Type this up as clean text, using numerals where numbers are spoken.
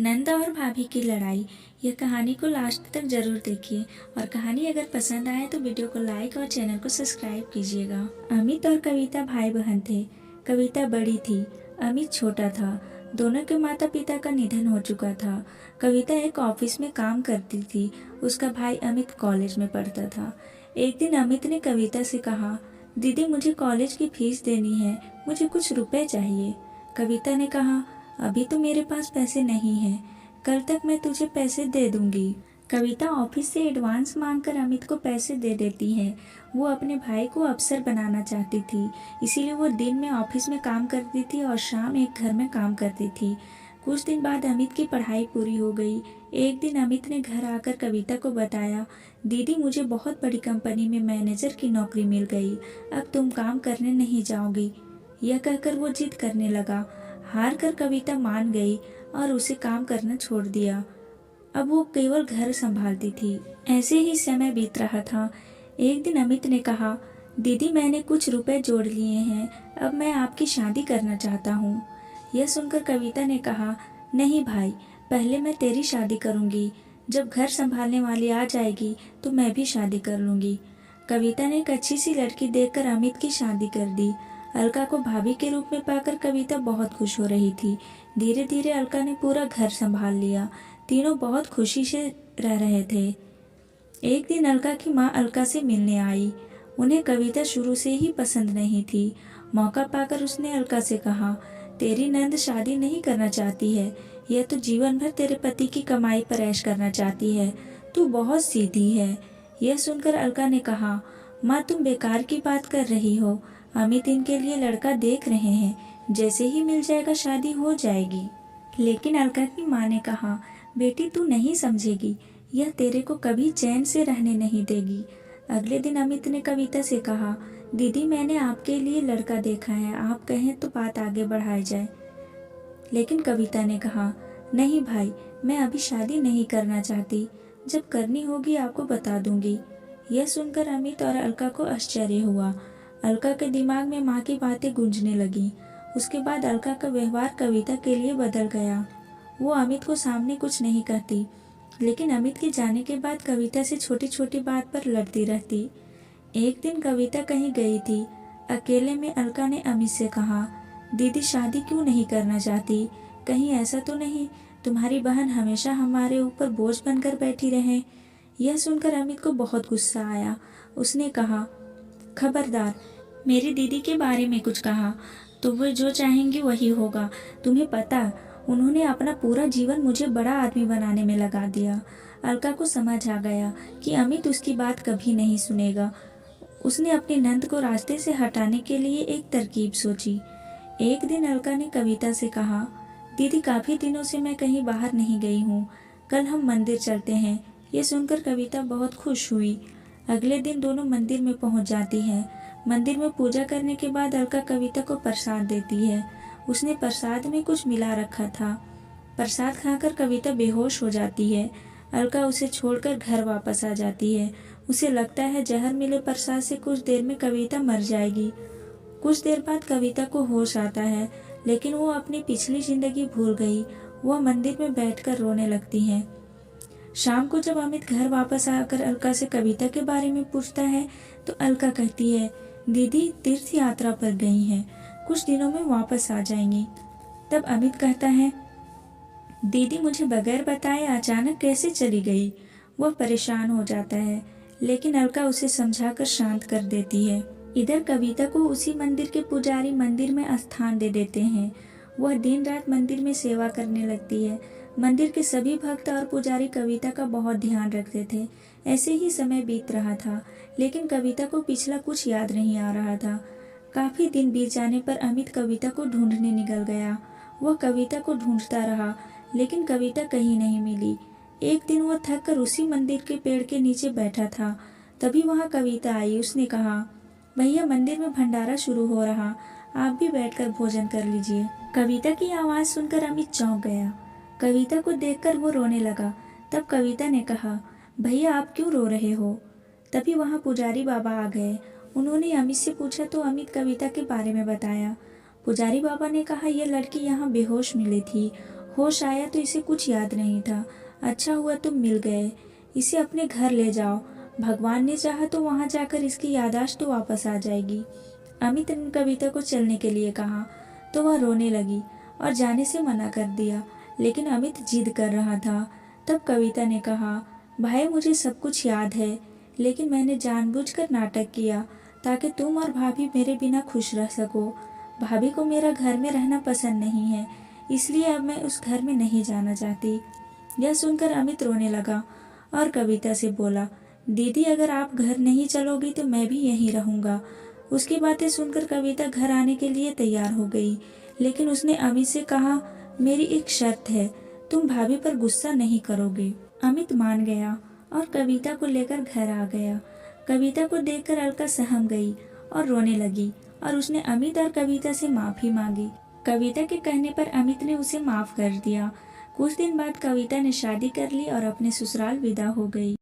नंद और भाभी की लड़ाई। यह कहानी को लास्ट तक जरूर देखिए और कहानी अगर पसंद आए तो वीडियो को लाइक और चैनल को सब्सक्राइब कीजिएगा। अमित और कविता भाई बहन थे। कविता बड़ी थी, अमित छोटा था। दोनों के माता पिता का निधन हो चुका था। कविता एक ऑफिस में काम करती थी, उसका भाई अमित कॉलेज में पढ़ता था। एक दिन अमित ने कविता से कहा, दीदी मुझे कॉलेज की फीस देनी है, मुझे कुछ रुपए चाहिए। कविता ने कहा, अभी तो मेरे पास पैसे नहीं हैं, कल तक मैं तुझे पैसे दे दूंगी। कविता ऑफिस से एडवांस मांगकर अमित को पैसे दे देती है। वो अपने भाई को अफसर बनाना चाहती थी, इसीलिए वो दिन में ऑफिस में काम करती थी और शाम एक घर में काम करती थी। कुछ दिन बाद अमित की पढ़ाई पूरी हो गई। एक दिन अमित ने घर आकर कविता को बताया, दीदी मुझे बहुत बड़ी कंपनी में मैनेजर की नौकरी मिल गई, अब तुम काम करने नहीं जाओगी। यह कहकर वो जिद करने लगा। हार कर कविता मान गई और उसे काम करना छोड़ दिया। अब वो केवल घर संभालती थी। ऐसे ही समय बीत रहा था। एक दिन अमित ने कहा, दीदी मैंने कुछ रुपए जोड़ लिए हैं, अब मैं आपकी शादी करना चाहता हूँ। यह सुनकर कविता ने कहा, नहीं भाई, पहले मैं तेरी शादी करूँगी, जब घर संभालने वाली आ जाएगी तो मैं भी शादी कर लूँगी। कविता ने एक अच्छी सी लड़की देखकर अमित की शादी कर दी। अलका को भाभी के रूप में पाकर कविता बहुत खुश हो रही थी। धीरे धीरे अलका ने पूरा घर संभाल लिया। तीनों बहुत खुशी से रह रहे थे। एक दिन अलका की माँ अलका से मिलने आई। उन्हें कविता शुरू से ही पसंद नहीं थी। मौका पाकर उसने अलका से कहा, तेरी नंद शादी नहीं करना चाहती है, यह तो जीवन भर तेरे पति की कमाई पर ऐश करना चाहती है, तू बहुत सीधी है। यह सुनकर अलका ने कहा, माँ तुम बेकार की बात कर रही हो, अमित इनके लिए लड़का देख रहे हैं, जैसे ही मिल जाएगा शादी हो जाएगी। लेकिन अलका की माँ ने कहा, बेटी तू नहीं समझेगी, यह तेरे को कभी चैन से रहने नहीं देगी। अगले दिन अमित ने कविता से कहा, दीदी मैंने आपके लिए लड़का देखा है, आप कहें तो बात आगे बढ़ाई जाए। लेकिन कविता ने कहा, नहीं भाई, मैं अभी शादी नहीं करना चाहती, जब करनी होगी आपको बता दूंगी। यह सुनकर अमित और अलका को आश्चर्य हुआ। अलका के दिमाग में माँ की बातें गूंजने लगी। उसके बाद अलका का व्यवहार कविता के लिए बदल गया। वो अमित को सामने कुछ नहीं कहती, लेकिन अमित के जाने के बाद कविता से छोटी छोटी बात पर लड़ती रहती। एक दिन कविता कहीं गई थी। अकेले में अलका ने अमित से कहा, दीदी शादी क्यों नहीं करना चाहती, कहीं ऐसा तो नहीं तुम्हारी बहन हमेशा हमारे ऊपर बोझ बनकर बैठी रहे। यह सुनकर अमित को बहुत गुस्सा आया। उसने कहा, खबरदार, मेरी दीदी के बारे में कुछ कहा तो वो जो चाहेंगी वही होगा। तुम्हें पता, उन्होंने अपना पूरा जीवन मुझे बड़ा आदमी बनाने में लगा दिया। अलका को समझ आ गया कि अमित उसकी बात कभी नहीं सुनेगा। उसने अपनी नंद को रास्ते से हटाने के लिए एक तरकीब सोची। एक दिन अलका ने कविता से कहा, दीदी काफी दिनों से मैं कहीं बाहर नहीं गई हूँ, कल हम मंदिर चलते हैं। ये सुनकर कविता बहुत खुश हुई। अगले दिन दोनों मंदिर में पहुंच जाती हैं। मंदिर में पूजा करने के बाद अलका कविता को प्रसाद देती है। उसने प्रसाद में कुछ मिला रखा था। प्रसाद खाकर कविता बेहोश हो जाती है। अलका उसे छोड़कर घर वापस आ जाती है। उसे लगता है जहर मिले प्रसाद से कुछ देर में कविता मर जाएगी। कुछ देर बाद कविता को होश आता है, लेकिन वो अपनी पिछली जिंदगी भूल गई। वह मंदिर में बैठकर रोने लगती है। शाम को जब अमित घर वापस आकर अलका से कविता के बारे में पूछता है तो अलका कहती है, दीदी तीर्थ यात्रा पर गई हैं, कुछ दिनों में वापस आ जाएंगी। तब अमित कहता है, दीदी मुझे बगैर बताए अचानक कैसे चली गई। वह परेशान हो जाता है, लेकिन अलका उसे समझाकर शांत कर देती है। इधर कविता को उसी मंदिर के पुजारी मंदिर में स्थान दे देते हैं। वह दिन रात मंदिर में सेवा करने लगती है। मंदिर के सभी भक्त और पुजारी कविता का बहुत ध्यान रखते थे। ऐसे ही समय बीत रहा था, लेकिन कविता को पिछला कुछ याद नहीं आ रहा था। काफी दिन बीत जाने पर अमित कविता को ढूंढने निकल गया। वह कविता को ढूंढता रहा, लेकिन कविता कहीं नहीं मिली। एक दिन वह थक कर उसी मंदिर के पेड़ के नीचे बैठा था। तभी वहां कविता आई। उसने कहा, भैया मंदिर में भंडारा शुरू हो रहा, आप भी बैठकर भोजन कर लीजिए। कविता की आवाज सुनकर अमित चौंक गया। कविता को देखकर वो रोने लगा। तब कविता ने कहा, भैया आप क्यों रो रहे हो। तभी वहां पुजारी बाबा आ गए। उन्होंने अमित से पूछा तो अमित कविता के बारे में बताया। पुजारी बाबा ने कहा, यह लड़की यहाँ बेहोश मिली थी, होश आया तो इसे कुछ याद नहीं था। अच्छा हुआ तुम मिल गए, इसे अपने घर ले जाओ, भगवान ने चाहा तो वहाँ जाकर इसकी याददाश्त तो वापस आ जाएगी। अमित ने कविता को चलने के लिए कहा तो वह रोने लगी और जाने से मना कर दिया, लेकिन अमित जिद कर रहा था। तब कविता ने कहा, भाई मुझे सब कुछ याद है, लेकिन मैंने जानबूझकर नाटक किया ताकि तुम और भाभी मेरे बिना खुश रह सको। भाभी को मेरा घर में रहना पसंद नहीं है, इसलिए अब मैं उस घर में नहीं जाना चाहती। यह सुनकर अमित रोने लगा और कविता से बोला, दीदी अगर आप घर नहीं चलोगी तो मैं भी यहीं रहूँगा। उसकी बातें सुनकर कविता घर आने के लिए तैयार हो गई, लेकिन उसने अमित से कहा, मेरी एक शर्त है, तुम भाभी पर गुस्सा नहीं करोगे। अमित मान गया और कविता को लेकर घर आ गया। कविता को देखकर अलका सहम गई और रोने लगी और उसने अमित और कविता से माफ़ी मांगी। कविता के कहने पर अमित ने उसे माफ़ कर दिया। कुछ दिन बाद कविता ने शादी कर ली और अपने ससुराल विदा हो गई।